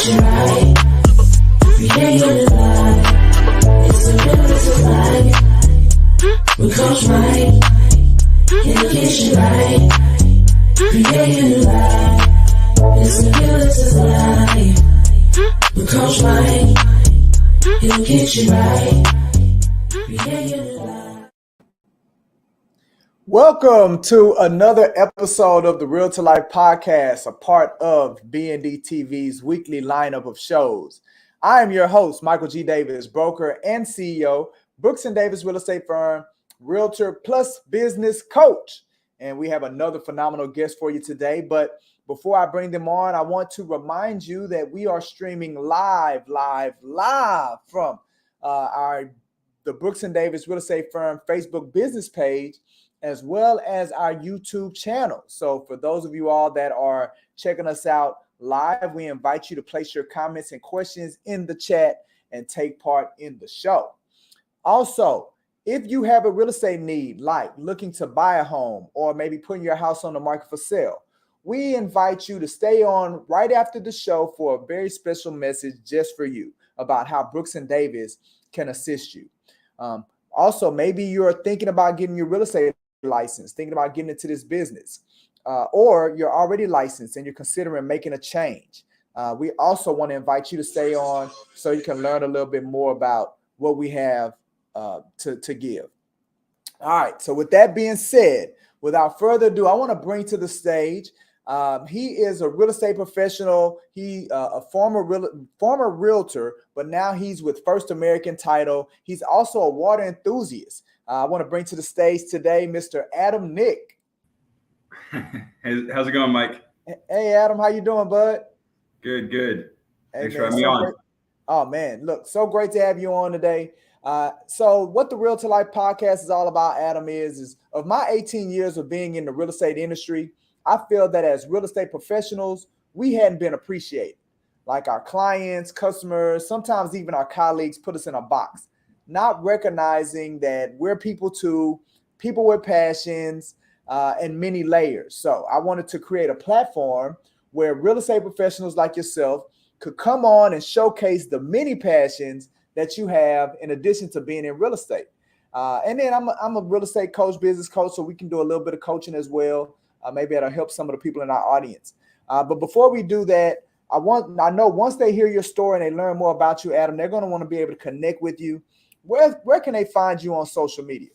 get you right. Create your life. It's a realtor's life. With Coach Mike, he'll get you right. Create your life. It's a realtor's life. With Coach Mike, he'll get you right. Create your life. Welcome to another episode of the Realtor Life Podcast, a part of BND TV's weekly lineup of shows. I am your host, Michael G. Davis, broker and CEO, Brooks & Davis Real Estate Firm, Realtor plus business coach. And we have another phenomenal guest for you today. But before I bring them on, I want to remind you that we are streaming live from the Brooks & Davis Real Estate Firm Facebook business page, as well as our YouTube channel. So for those of you all that are checking us out live, we invite you to place your comments and questions in the chat and take part in the show. Also, if you have a real estate need, like looking to buy a home or maybe putting your house on the market for sale, we invite you to stay on right after the show for a very special message just for you about how Brooks & Davis can assist you. Also, maybe you're thinking about getting your real estate license, thinking about getting into this business, or you're already licensed and you're considering making a change. We also want to invite you to stay on so you can learn a little bit more about what we have to give. All right. So with that being said, without further ado, I want to bring to the stage. He is a real estate professional. He a former realtor, but now he's with First American Title. He's also a water enthusiast. I want to bring to the stage today, Mr. Adam Nick. Hey, how's it going, Mike? Hey, Adam, how you doing, bud? Good. Hey, Thanks man, for having me on. great. Oh, man, look, so great to have you on today. So what the Realtor Life Podcast is all about, Adam, is of my 18 years of being in the real estate industry, I feel that as real estate professionals, we hadn't been appreciated. Like our clients, customers, sometimes even our colleagues put us in a box, not recognizing that we're people too, people with passions and many layers. So I wanted to create a platform where real estate professionals like yourself could come on and showcase the many passions that you have in addition to being in real estate. And then I'm a real estate coach, business coach, so we can do a little bit of coaching as well. Maybe that'll help some of the people in our audience. But before we do that, I know once they hear your story and they learn more about you, Adam, they're going to want to be able to connect with you. Where can they find you on social media?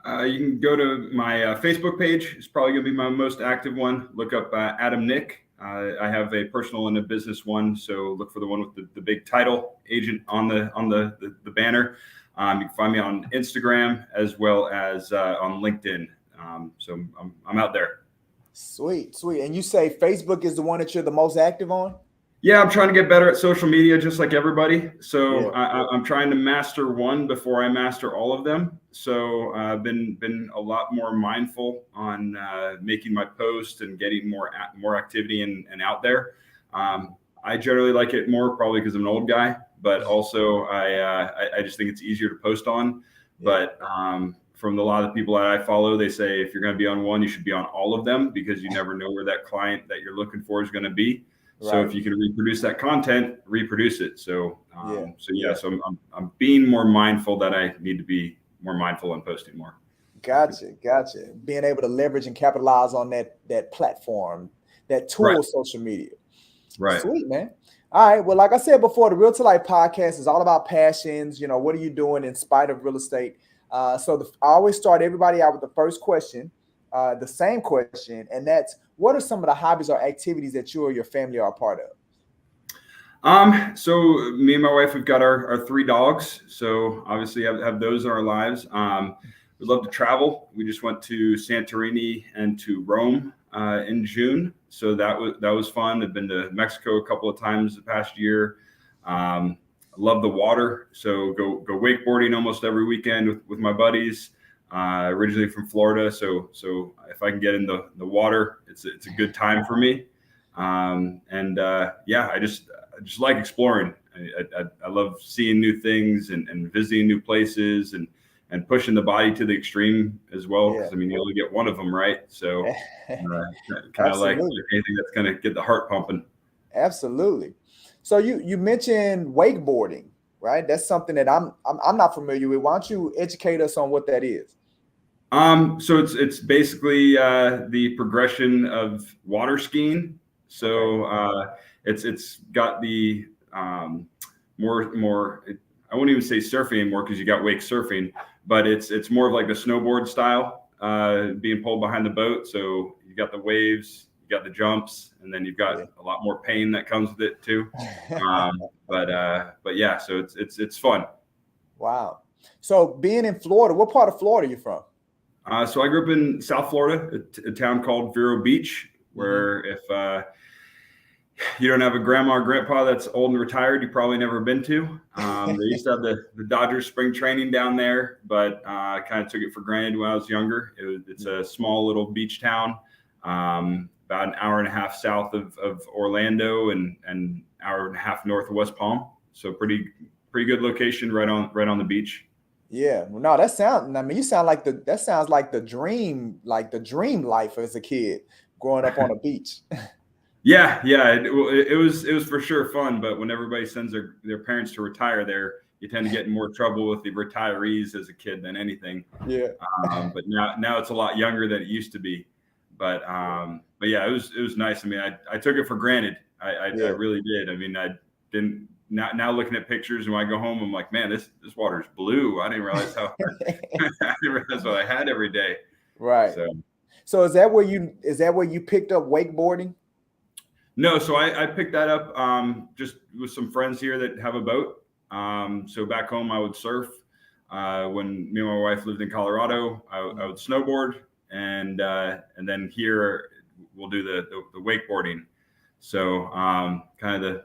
You can go to my Facebook page. It's probably going to be my most active one. Look up Adam Nick. I have a personal and a business one, so look for the one with the big title, agent on the banner. You can find me on Instagram as well as on LinkedIn. So I'm out there. Sweet. And you say Facebook is the one that you're the most active on? Yeah, I'm trying to get better at social media, just like everybody. So Yeah. I'm trying to master one before I master all of them. So I've been a lot more mindful on making my post and getting more activity and out there. I generally like it more, probably because I'm an old guy, but also I just think it's easier to post on. Yeah. But from a lot of the people that I follow, they say if you're going to be on one, you should be on all of them because you never know where that client that you're looking for is going to be. Right. So if you can reproduce that content, reproduce it. So I'm being more mindful that I need to be more mindful and posting more. Gotcha. Being able to leverage and capitalize on that platform, that tool, right. Social media. Right. Sweet, man. All right. Well, like I said before, the Realtor Life Podcast is all about passions. What are you doing in spite of real estate? I always start everybody out with the first question, the same question, and that's, what are some of the hobbies or activities that you or your family are a part of? So me and my wife, we've got our 3 dogs. So obviously have those in our lives. We love to travel. We just went to Santorini and to Rome in June. So that was fun. I've been to Mexico a couple of times the past year. Love the water. So go wakeboarding almost every weekend with my buddies. Originally from Florida, so if I can get in the water, it's a good time for me. I just like exploring. I love seeing new things and visiting new places and pushing the body to the extreme as well. Because you only get one of them, right? So kind of like anything that's going to get the heart pumping. Absolutely. So you mentioned wakeboarding, right? That's something that I'm not familiar with. Why don't you educate us on what that is? So it's basically the progression of water skiing. So it's got the more. I won't even say surfing anymore because you got wake surfing, but it's more of like the snowboard style, being pulled behind the boat. So you got the waves, you got the jumps, and then you've got a lot more pain that comes with it too. But yeah, so it's fun. Wow. So being in Florida, what part of Florida are you from? So I grew up in South Florida, a town called Vero Beach, where if you don't have a grandma or grandpa that's old and retired, you probably never been to. They used to have the Dodgers spring training down there, but I kind of took it for granted when I was younger. It's a small little beach town, about an hour and a half south of Orlando and an hour and a half north of West Palm. So pretty good location right on the beach. Yeah, well, no, that sounds. I mean, you sound like that sounds like the dream life as a kid growing up on a beach. Yeah. It was for sure fun, but when everybody sends their parents to retire there, you tend to get in more trouble with the retirees as a kid than anything. Yeah. But now it's a lot younger than it used to be. But yeah, it was nice. I mean, I took it for granted. I really did. I mean, I didn't. Now looking at pictures and when I go home, I'm like, man, this water's blue. I didn't realize I didn't realize what I had every day. Right. So is that where you picked up wakeboarding? No, so I picked that up just with some friends here that have a boat. So back home I would surf. When me and my wife lived in Colorado, I would snowboard, and then here we'll do the wakeboarding. So kind of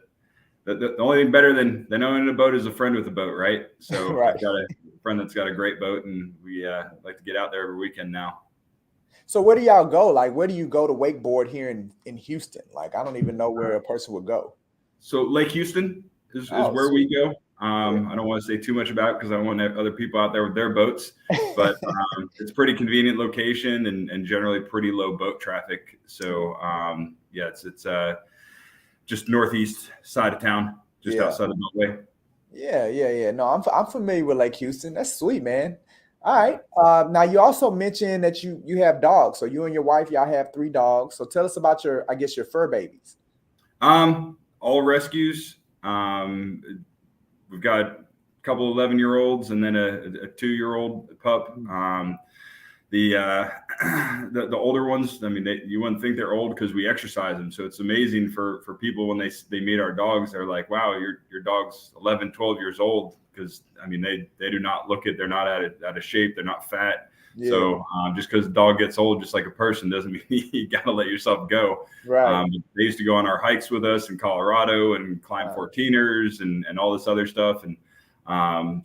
the only thing better than owning a boat is a friend with a boat, right? So Right. I've got a friend that's got a great boat, and we like to get out there every weekend now. So where do y'all go? Like, where do you go to wakeboard here in Houston? Like, I don't even know where a person would go. So Lake Houston is where we go. I don't want to say too much about it because I don't want to have other people out there with their boats, but it's a pretty convenient location and generally pretty low boat traffic. So yeah, it's just northeast side of town, just outside the Beltway. Yeah. No, I'm familiar with Lake Houston. That's sweet, man. All right. Now you also mentioned that you have dogs. So you and your wife, y'all have 3 dogs. So tell us about your fur babies. All rescues. We've got a couple 11-year-olds and then a 2-year-old pup. The older ones, I mean, you wouldn't think they're old because we exercise them. So it's amazing for people when they meet our dogs. They're like, wow, your dog's 11, 12 years old. Because I mean, they do not look it. They're not out of shape. They're not fat. Yeah. So just because the dog gets old, just like a person, doesn't mean you got to let yourself go. Right. They used to go on our hikes with us in Colorado and climb 14ers and all this other stuff. And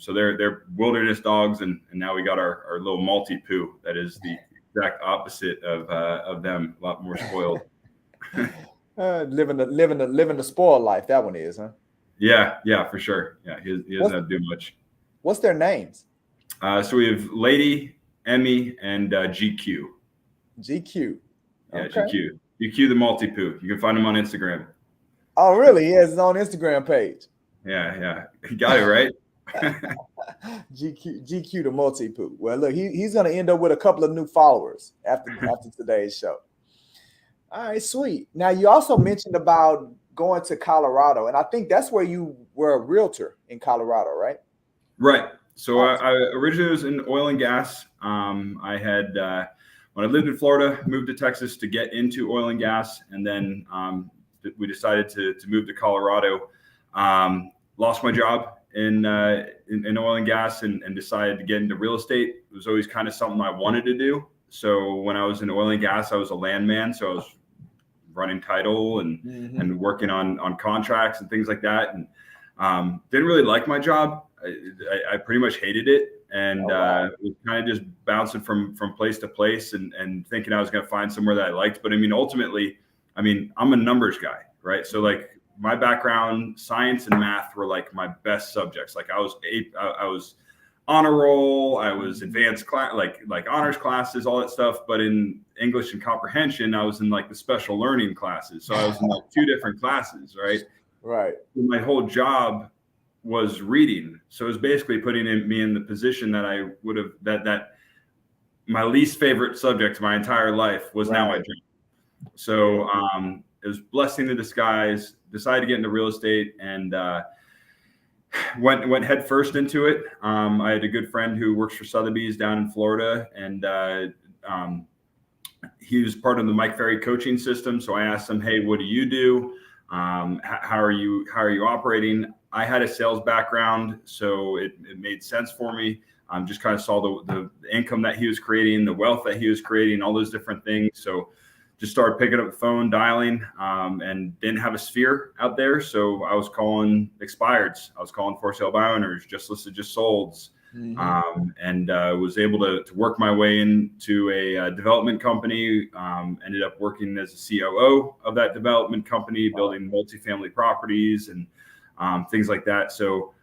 so they're wilderness dogs. And now we got our little Maltipoo that is the exact opposite of them. A lot more spoiled. Living the spoiled life. That one is, huh? Yeah, for sure. Yeah, he doesn't have to do much. What's their names? So we have Lady, Emmy, and GQ. GQ. Yeah, okay. GQ the Maltipoo. You can find him on Instagram. Oh, really? He has his own Instagram page. Yeah. You got it right. GQ the Maltipoo. Well, look, he's going to end up with a couple of new followers after today's show. All right, sweet. Now, you also mentioned about going to Colorado, and I think that's where you were a realtor in Colorado, right? Right. So I originally was in oil and gas. I had when I lived in Florida, moved to Texas to get into oil and gas, and then we decided to move to Colorado. Lost my job in oil and gas, and decided to get into real estate. It was always kind of something I wanted to do. So when I was in oil and gas, I was a landman. So I was running title and working on contracts and things like that. And didn't really like my job. I pretty much hated it. And was kind of just bouncing from place to place and thinking I was going to find somewhere that I liked. But I mean, ultimately, I'm a numbers guy, right? So like my background, science and math were like my best subjects. Like I was honor roll, I was advanced class, like honors classes, all that stuff. But in English and comprehension, I was in like the special learning classes. So I was in like 2 different classes, right? Right. My whole job was reading. So it was basically putting me in the position that I would have, that my least favorite subject my entire life was now my Right. job. So it was blessing in disguise. Decided to get into real estate and went head first into it. I had a good friend who works for Sotheby's down in Florida, and he was part of the Mike Ferry coaching system. So I asked him, "Hey, what do you do? How are you operating?" I had a sales background, so it made sense for me. Just kind of saw the income that he was creating, the wealth that he was creating, all those different things. So just started picking up the phone, dialing, and didn't have a sphere out there. So I was calling expireds. I was calling for sale by owners, just listed, just solds. And was able to work my way into a development company. Ended up working as a COO of that development company, building multifamily properties and things like that. So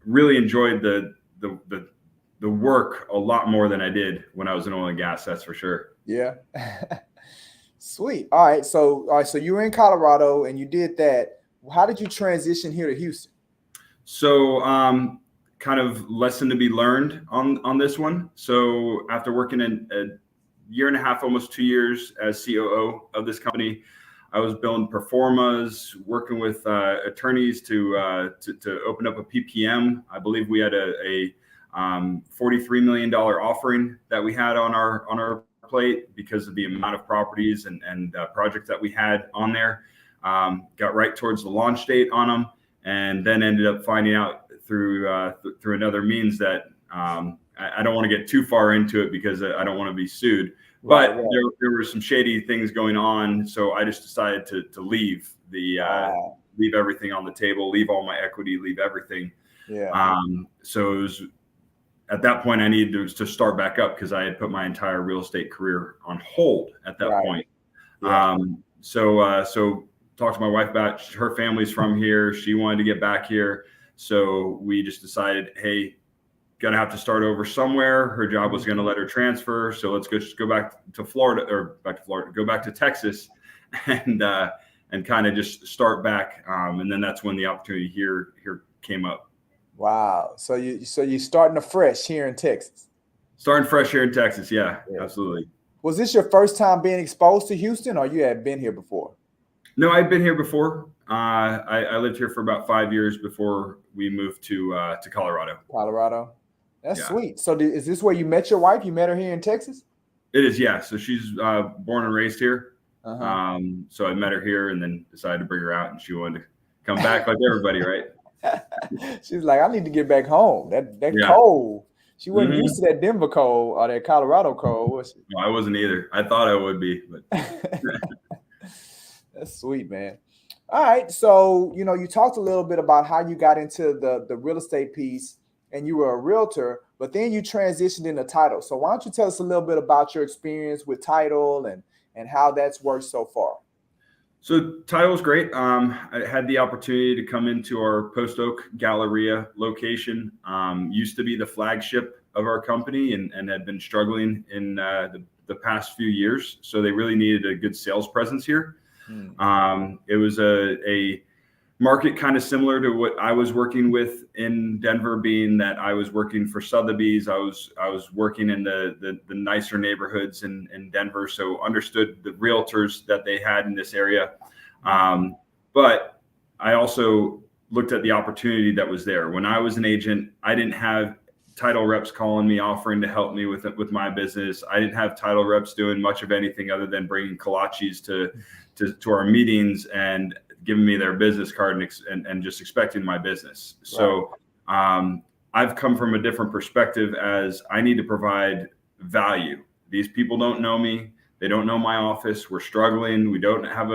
really enjoyed the work a lot more than I did when I was in oil and gas. That's for sure. Yeah. Sweet. All right. So you were in Colorado and you did that. How did you transition here to Houston? So kind of lesson to be learned on this one. So after working in a year and a half, almost 2 years as COO of this company, I was building performas, working with attorneys to open up a PPM. I believe we had a $43 million offering that we had on our plate because of the amount of properties and projects that we had on there. Got right towards the launch date on them, and then ended up finding out through another means that I don't want to get too far into it because I don't want to be sued. But right. There were some shady things going on, so I just decided to leave leave everything on the table, leave all my equity, leave everything. Yeah. So it was at that point I needed to start back up because I had put my entire real estate career on hold at that point. Yeah. So talked to my wife about her family's from here. She wanted to get back here, so we just decided, hey, gonna have to start over somewhere. Her job was gonna let her transfer, so let's go back to Florida, go back to Texas, and kind of just start back. And then that's when the opportunity here came up. Wow. So you're starting afresh here in Texas. Starting fresh here in Texas, yeah, absolutely. Was this your first time being exposed to Houston, or you had been here before? No, I've been here before. I lived here for about 5 years before we moved to Colorado. Colorado. That's sweet. So is this where you met your wife? You met her here in Texas? It is, yeah. So she's born and raised here. So I met her here and then decided to bring her out, and she wanted to come back like everybody, right? She's like, I need to get back home. That cold. She wasn't used to that Denver cold or that Colorado cold, was she? No, I wasn't either. I thought I would be, but that's sweet, man. All right. So, you talked a little bit about how you got into the real estate piece, and you were a realtor, but then you transitioned into title. So why don't you tell us a little bit about your experience with title and how that's worked so far? So title was great. I had the opportunity to come into our Post Oak Galleria location. Used to be the flagship of our company and had been struggling in the past few years. So they really needed a good sales presence here. It was a market kind of similar to what I was working with in Denver, being that I was working for Sotheby's. I was working in the nicer neighborhoods in Denver, so understood the realtors that they had in this area. But I also looked at the opportunity that was there. When I was an agent, I didn't have title reps calling me, offering to help me with my business. I didn't have title reps doing much of anything other than bringing kolaches to our meetings and giving me their business card and just expecting my business. So I've come from a different perspective, as I need to provide value. These people don't know me. They don't know my office. We're struggling. We don't have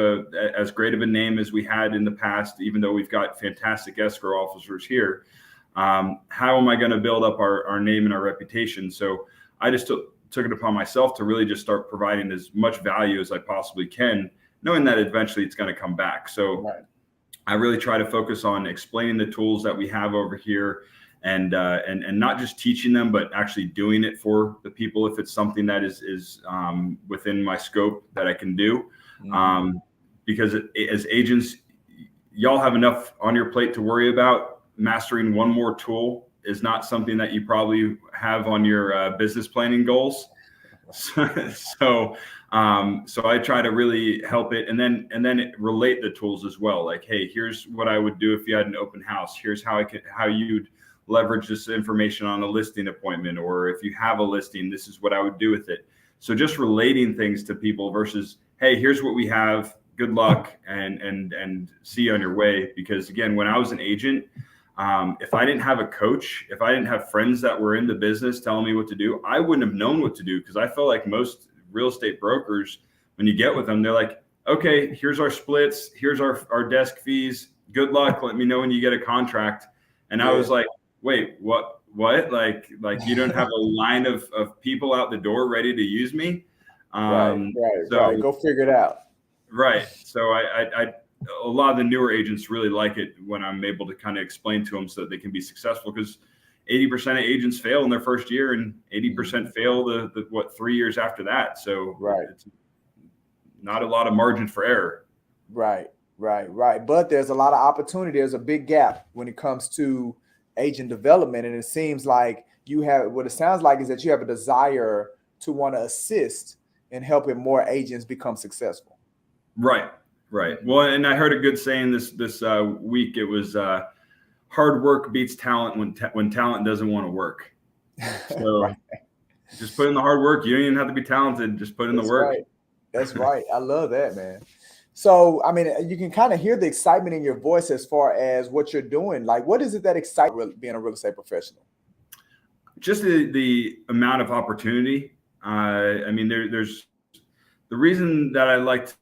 as great of a name as we had in the past, even though we've got fantastic escrow officers here. How am I going to build up our name and our reputation? So I just took it upon myself to really just start providing as much value as I possibly can, knowing that eventually it's going to come back. So I really try to focus on explaining the tools that we have over here, and not just teaching them, but actually doing it for the people if it's something that is within my scope that I can do. Because as agents, y'all have enough on your plate to worry about. Mastering one more tool is not something that you probably have on your business planning goals. So I try to really help it, and then relate the tools as well. Like, hey, here's what I would do if you had an open house. Here's how you'd leverage this information on a listing appointment, or if you have a listing, this is what I would do with it. So just relating things to people versus, hey, here's what we have. Good luck and see you on your way. Because again, when I was an agent, if I didn't have a coach, if I didn't have friends that were in the business telling me what to do, I wouldn't have known what to do. Because I felt like most real estate brokers, when you get with them, they're like, okay, here's our splits, here's our desk fees. Good luck. Let me know when you get a contract. And I was like, wait, what? Like you don't have a line of people out the door ready to use me? Right. Go figure it out. Right. So I a lot of the newer agents really like it when I'm able to kind of explain to them so that they can be successful, because 80% of agents fail in their first year and 80% fail the 3 years after that. So it's not a lot of margin for error. Right. But there's a lot of opportunity. There's a big gap when it comes to agent development. And it seems like what it sounds like is that you have a desire to want to assist in helping more agents become successful. Right. Well, and I heard a good saying this week. It was hard work beats talent when talent doesn't want to work. So just put in the hard work. You don't even have to be talented. Just put in the work. Right. That's right. I love that, man. So, I mean, you can kind of hear the excitement in your voice as far as what you're doing. Like, what is it that excites being a real estate professional? Just the amount of opportunity. I mean, there's the reason that I liked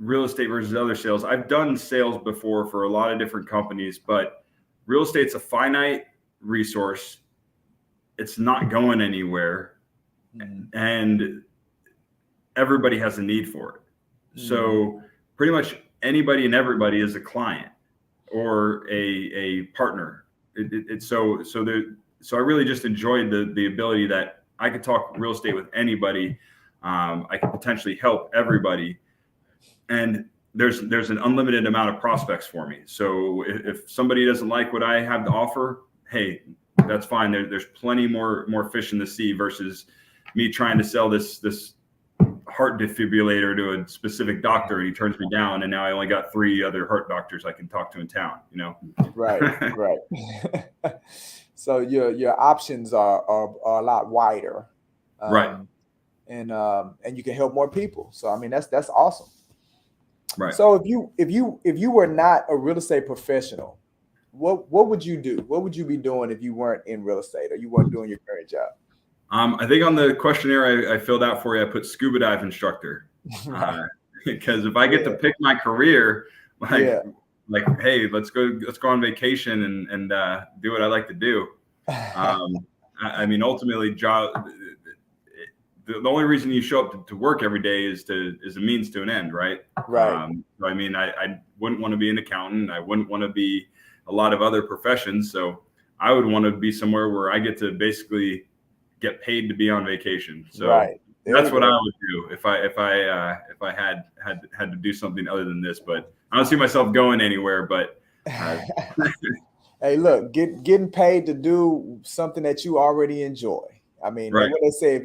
real estate versus other sales. I've done sales before for a lot of different companies, but real estate's a finite resource. It's not going anywhere, and everybody has a need for it. So pretty much anybody and everybody is a client or a partner. So I really just enjoyed the ability that I could talk real estate with anybody. I could potentially help everybody. And there's an unlimited amount of prospects for me. So if somebody doesn't like what I have to offer, hey, that's fine. There's plenty more fish in the sea versus me trying to sell this heart defibrillator to a specific doctor and he turns me down, and now I only got 3 other heart doctors I can talk to in town. Right. So your options are a lot wider, right? And you can help more people. So I mean that's awesome. Right. So if you were not a real estate professional, what would you do? What would you be doing if you weren't in real estate or you weren't doing your current job? I think on the questionnaire I filled out for you, I put scuba dive instructor, because if I get to pick my career, like, hey, let's go on vacation and do what I like to do. I mean, ultimately, the only reason you show up to work every day is a means to an end, right? Right. So I mean, I wouldn't want to be an accountant. I wouldn't want to be a lot of other professions. So I would want to be somewhere where I get to basically get paid to be on vacation. So that's what I would do if I had to do something other than this. But I don't see myself going anywhere. But hey, look, getting paid to do something that you already enjoy. I mean, what they say if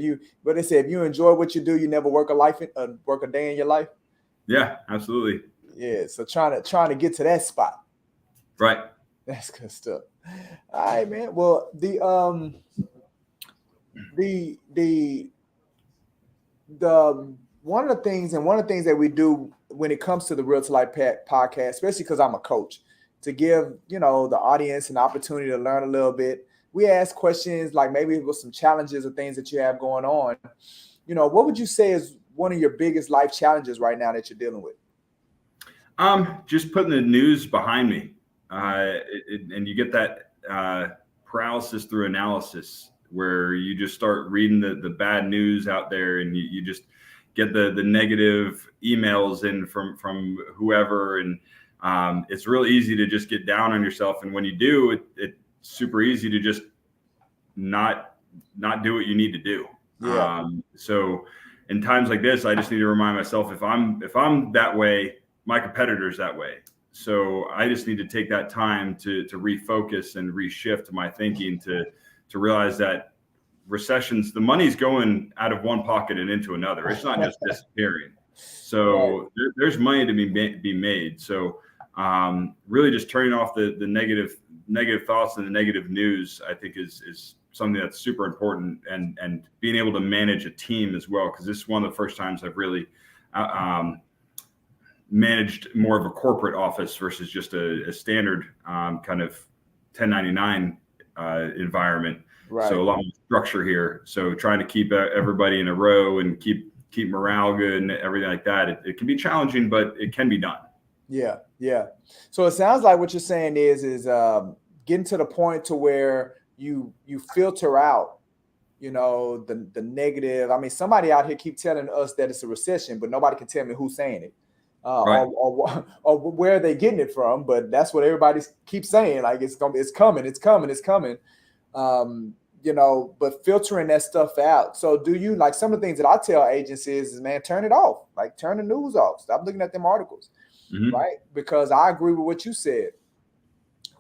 you enjoy what you do, you never work a day in your life. Yeah, absolutely. Yeah. So trying to get to that spot. Right. That's good stuff. All right, man. Well, the one of the things that we do when it comes to the Real to Life podcast, especially because I'm a coach, to give the audience an opportunity to learn a little bit. We ask questions like maybe with some challenges or things that you have going on. What would you say is one of your biggest life challenges right now that you're dealing with? Just putting the news behind me, and you get that paralysis through analysis, where you just start reading the bad news out there, and you just get the negative emails in from whoever, and it's really easy to just get down on yourself. And when you do, it's super easy to just not do what you need to do. Yeah. So in times like this, I just need to remind myself, if I'm that way, my competitor's that way. So I just need to take that time to refocus and reshift my thinking to realize that recessions, the money's going out of one pocket and into another. It's not just disappearing. So Right. there's money to be made. So really just turning off the negative thoughts and the negative news, I think is something that's super important, and being able to manage a team as well. Cause this is one of the first times I've really managed more of a corporate office versus just a standard kind of 1099 environment. Right. So a lot more structure here. So trying to keep everybody in a row and keep morale good and everything like that. It can be challenging, but it can be done. Yeah. Yeah. So it sounds like what you're saying is getting to the point to where you filter out, the negative. I mean, somebody out here keep telling us that it's a recession, but nobody can tell me who's saying it. Right. Or where are they getting it from? But that's what everybody keeps saying. Like it's coming. But filtering that stuff out. So do you, like, some of the things that I tell agents is, man, turn it off. Like, turn the news off. Stop looking at them articles, right? Because I agree with what you said.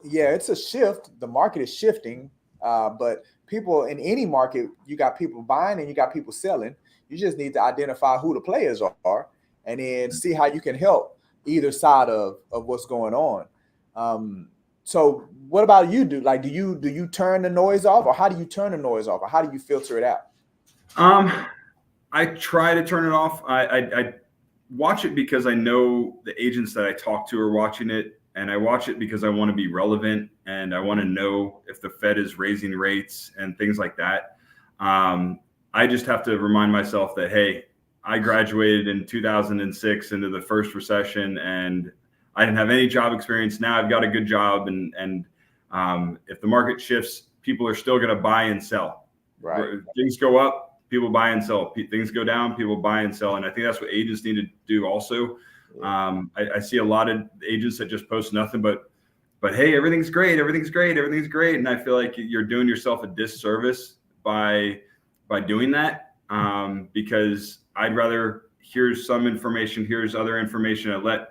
Yeah, it's a shift. The market is shifting, but people in any market, you got people buying and you got people selling. You just need to identify who the players are, and then see how you can help either side of what's going on. So what about you? Do you turn the noise off, or how do you turn the noise off, or how do you filter it out? I try to turn it off. I watch it because I know the agents that I talk to are watching it, and I watch it because I want to be relevant and I want to know if the Fed is raising rates and things like that. I just have to remind myself that, hey, I graduated in 2006 into the first recession, and I didn't have any job experience. Now I've got a good job, and if the market shifts, people are still going to buy and sell. Right. Things go up, people buy and sell. Things go down, people buy and sell. And I think that's what agents need to do also. Yeah. I see a lot of agents that just post nothing but hey, everything's great. And I feel like you're doing yourself a disservice by doing that, because I'd rather here's some information, here's other information, and let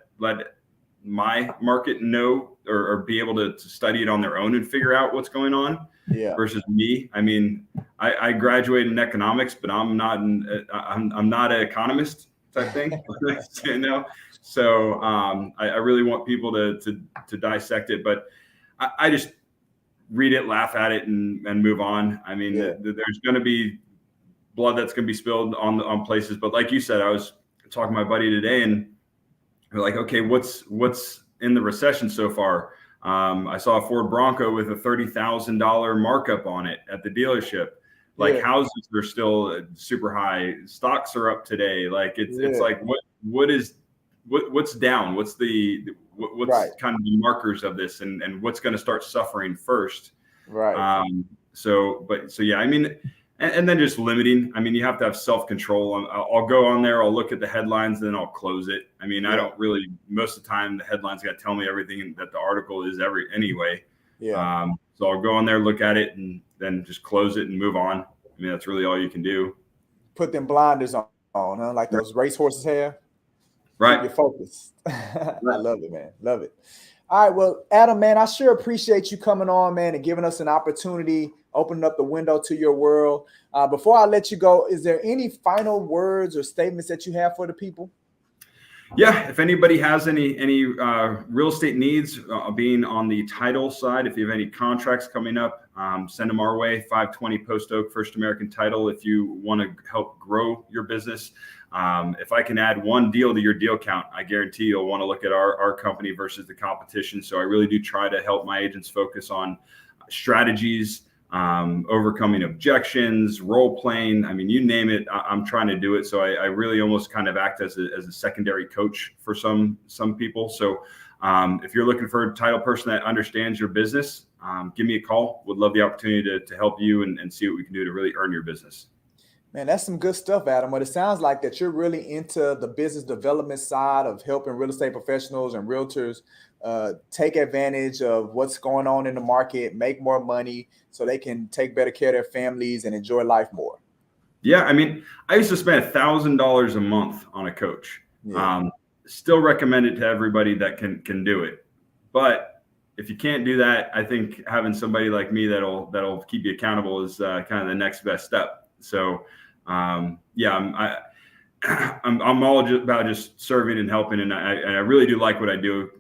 my market know or be able to study it on their own and figure out what's going on. Yeah. Versus me. I mean, I graduated in economics, but I'm not an economist type thing. So I really want people to dissect it, but I just read it, laugh at it, and move on. I mean, there's going to be blood that's going to be spilled on places, but like you said, I was talking to my buddy today, and we're like, okay, what's in the recession so far? I saw a Ford Bronco with a $30,000 markup on it at the dealership. Like, houses are still super high. Stocks are up today. Like it's like what's down? What's right. Kind of the markers of this, and what's going to start suffering first? Right. So yeah, I mean, and then just limiting. I mean, you have to have self-control. I'll go on there, I'll look at the headlines, then I'll close it. I mean, I don't really, most of the time the headlines got to tell me everything that the article is anyway. Yeah. So I'll go on there, look at it, and then just close it and move on. I mean, that's really all you can do. Put them blinders on, huh? Like those racehorses have. Right. Keep your focus. I love it, man. Love it. All right. Well, Adam, man, I sure appreciate you coming on, man, and giving us an opportunity, opening up the window to your world. Before I let you go, is there any final words or statements that you have for the people? Yeah, if anybody has any real estate needs, being on the title side, if you have any contracts coming up, send them our way. 520 Post Oak, First American Title. If you want to help grow your business, if I can add one deal to your deal count, I guarantee you'll want to look at our company versus the competition. So I really do try to help my agents focus on strategies, overcoming objections, role playing. I mean, you name it, I'm trying to do it. So I really almost kind of act as a secondary coach for some people. So if you're looking for a title person that understands your business, give me a call. Would love the opportunity to help you and see what we can do to really earn your business. Man, that's some good stuff, Adam. But it sounds like that you're really into the business development side of helping real estate professionals and realtors take advantage of what's going on in the market, make more money so they can take better care of their families and enjoy life more. Yeah. I mean, I used to spend $1,000 a month on a coach. Yeah. still recommend it to everybody that can do it. But if you can't do that, I think having somebody like me that'll keep you accountable is kind of the next best step. So yeah, I'm all about just serving and helping, and I really do like what I do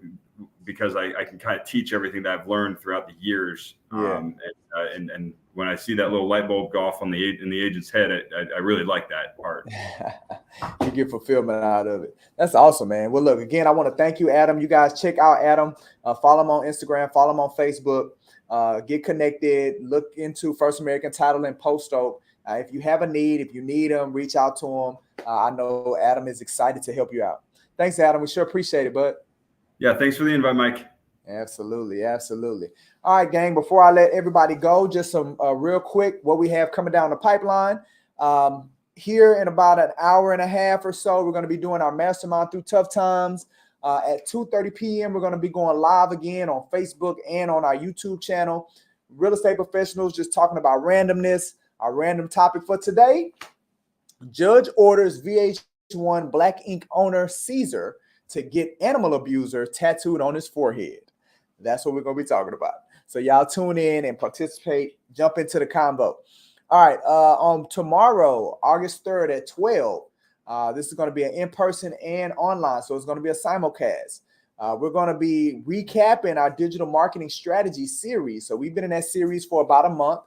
because I can kind of teach everything that I've learned throughout the years. Yeah. And when I see that little light bulb go off in the agent's head, I really like that part. You get fulfillment out of it. That's awesome, man. Well, look, again, I want to thank you, Adam. You guys check out Adam. Follow him on Instagram. Follow him on Facebook. Get connected. Look into First American Title and Post Oak. If you have a need, if you need him, reach out to him. I know Adam is excited to help you out. Thanks, Adam. We sure appreciate it, bud. Yeah, thanks for the invite, Mike. Absolutely. Absolutely. All right, gang, before I let everybody go, just some real quick what we have coming down the pipeline. Here in about an hour and a half or so, we're going to be doing our Mastermind Through Tough Times. At 2:30 p.m., we're going to be going live again on Facebook and on our YouTube channel. Real estate professionals just talking about randomness. Our random topic for today: judge orders VH1 Black Ink owner Caesar to get animal abuser tattooed on his forehead. That's what we're going to be talking about. So y'all tune in and participate. Jump into the combo. All right. On tomorrow, August 3rd at 12, this is going to be an in-person and online. So it's going to be a simulcast. We're going to be recapping our digital marketing strategy series. So we've been in that series for about a month.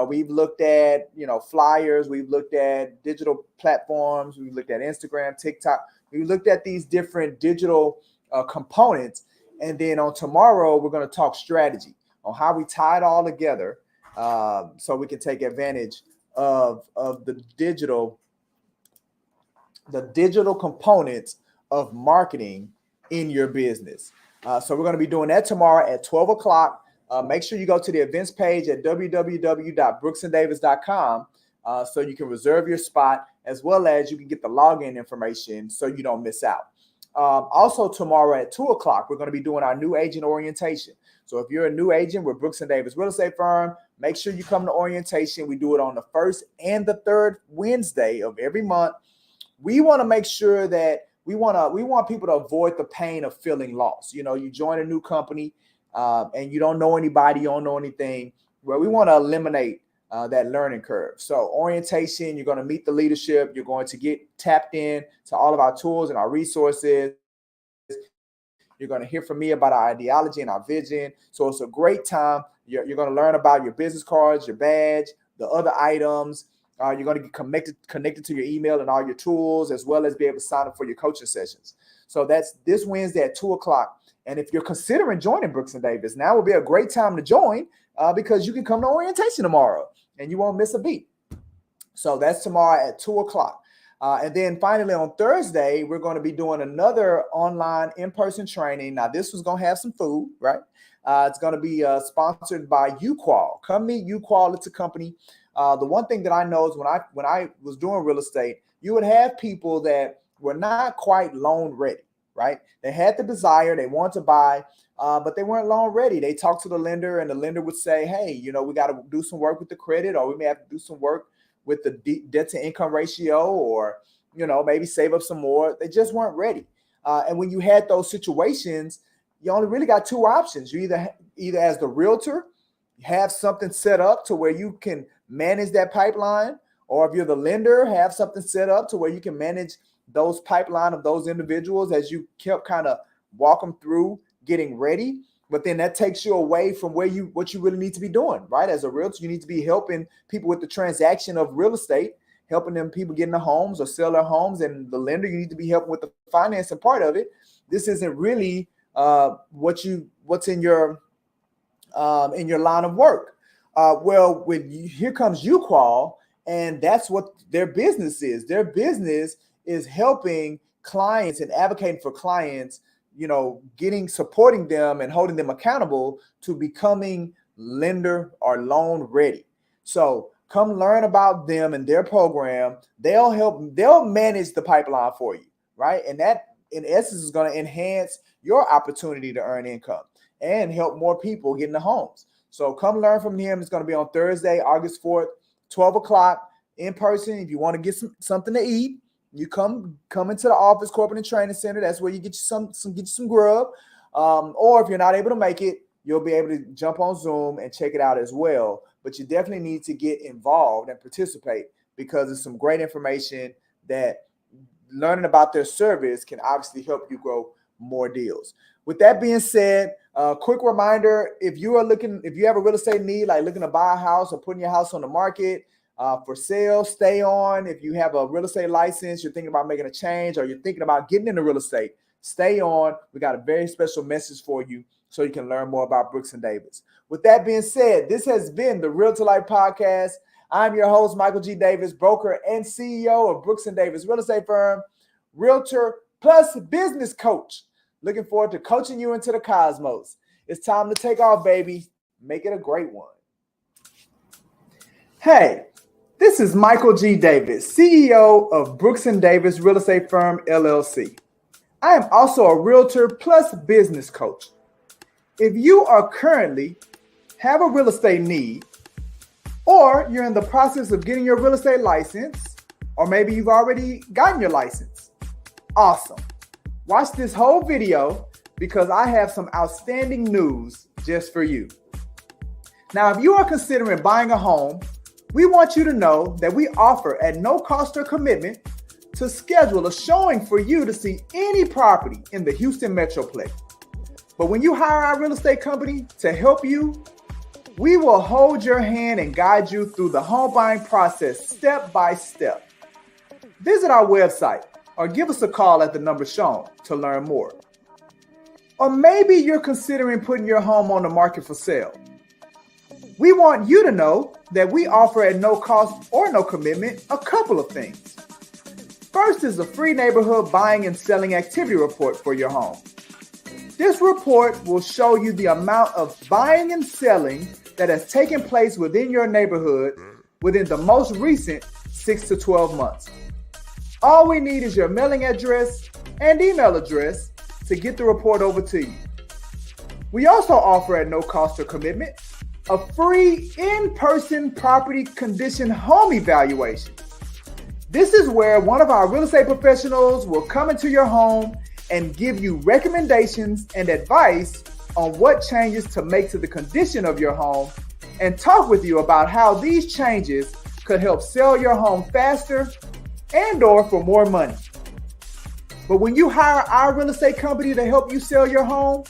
We've looked at, flyers. We've looked at digital platforms. We've looked at Instagram, TikTok. We looked at these different digital components. And then on tomorrow, we're going to talk strategy on how we tie it all together so we can take advantage of the digital components of marketing in your business. So we're going to be doing that tomorrow at 12 o'clock. Make sure you go to the events page at www.brooksanddavis.com so you can reserve your spot, as well as you can get the login information so you don't miss out. Also tomorrow at 2 o'clock, we're going to be doing our new agent orientation. So if you're a new agent with Brooks and Davis Real Estate Firm, make sure you come to orientation. We do it on the first and the third Wednesday of every month. We want to make sure that we want people to avoid the pain of feeling lost. You join a new company and you don't know anybody, you don't know anything. Well, we want to eliminate that learning curve. So orientation, you're going to meet the leadership. You're going to get tapped in to all of our tools and our resources. You're going to hear from me about our ideology and our vision. So it's a great time. You're going to learn about your business cards, your badge, the other items. You're going to get connected to your email and all your tools, as well as be able to sign up for your coaching sessions. So that's this Wednesday at 2 o'clock. And if you're considering joining Brooks and Davis, now will be a great time to join because you can come to orientation tomorrow and you won't miss a beat. So that's tomorrow at 2 o'clock. And then finally on Thursday, we're going to be doing another online in-person training. Now, this was going to have some food, right? It's going to be sponsored by UQual. Come meet UQual. It's a company. The one thing that I know is when I was doing real estate, you would have people that were not quite loan ready, right? They had the desire, they wanted to buy, but they weren't loan ready. They talked to the lender and the lender would say, hey, we got to do some work with the credit, or we may have to do some work with the debt to income ratio, or, maybe save up some more. They just weren't ready. And when you had those situations, you only really got two options. You either as the realtor, have something set up to where you can manage that pipeline, or if you're the lender, have something set up to where you can manage those pipeline of those individuals as you kept kind of walk them through getting ready. But then that takes you away from what you really need to be doing, right? As a realtor, you need to be helping people with the transaction of real estate, helping them people get into homes or sell their homes. And the lender, you need to be helping with the financing part of it. This isn't really what's in your line of work. Well, here comes UQual, and that's what their business is. Their business is helping clients and advocating for clients, supporting them and holding them accountable to becoming lender or loan ready. So come learn about them and their program. They'll manage the pipeline for you, right? And that in essence is going to enhance your opportunity to earn income and help more people get into homes. So come learn from him. It's going to be on Thursday, August 4th, 12 o'clock in person. If you want to get something to eat, You come into the office, corporate and training center. That's where you get you some grub. Or if you're not able to make it, you'll be able to jump on Zoom and check it out as well. But you definitely need to get involved and participate, because it's some great information that learning about their service can obviously help you grow more deals. With that being said, quick reminder, if you have a real estate need, like looking to buy a house or putting your house on the market for sale, stay on. If you have a real estate license, you're thinking about making a change, or you're thinking about getting into real estate, stay on. We got a very special message for you so you can learn more about Brooks & Davis. With that being said, this has been the Real to Life podcast. I'm your host, Michael G. Davis, broker and CEO of Brooks & Davis Real Estate Firm, Realtor plus business coach. Looking forward to coaching you into the cosmos. It's time to take off, baby. Make it a great one. Hey, this is Michael G. Davis, CEO of Brooks & Davis Real Estate Firm, LLC. I am also a Realtor plus business coach. If you are currently have a real estate need, or you're in the process of getting your real estate license, or maybe you've already gotten your license, awesome. Watch this whole video, because I have some outstanding news just for you. Now, if you are considering buying a home, we want you to know that we offer at no cost or commitment to schedule a showing for you to see any property in the Houston Metroplex. But when you hire our real estate company to help you, we will hold your hand and guide you through the home buying process step by step. Visit our website or give us a call at the number shown to learn more. Or maybe you're considering putting your home on the market for sale. We want you to know that we offer at no cost or no commitment a couple of things. First is a free neighborhood buying and selling activity report for your home. This report will show you the amount of buying and selling that has taken place within your neighborhood within the most recent 6 to 12 months. All we need is your mailing address and email address to get the report over to you. We also offer at no cost or commitment a free in-person property condition home evaluation. This is where one of our real estate professionals will come into your home and give you recommendations and advice on what changes to make to the condition of your home, and talk with you about how these changes could help sell your home faster and or for more money. But when you hire our real estate company to help you sell your home,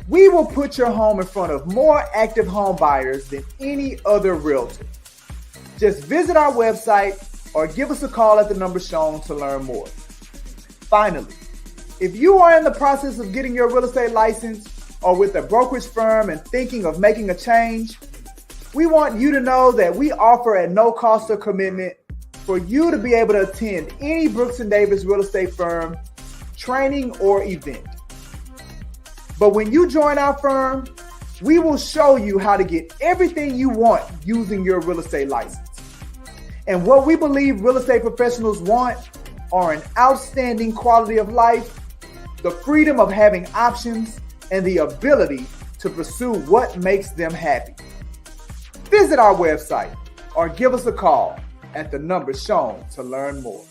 we will put your home in front of more active home buyers than any other realtor. Just visit our website or give us a call at the number shown to learn more. Finally, if you are in the process of getting your real estate license or with a brokerage firm and thinking of making a change, we want you to know that we offer at no cost or commitment for you to be able to attend any Brooks & Davis real estate firm training or event. But when you join our firm, we will show you how to get everything you want using your real estate license. And what we believe real estate professionals want are an outstanding quality of life, the freedom of having options, and the ability to pursue what makes them happy. Visit our website or give us a call at the number shown to learn more.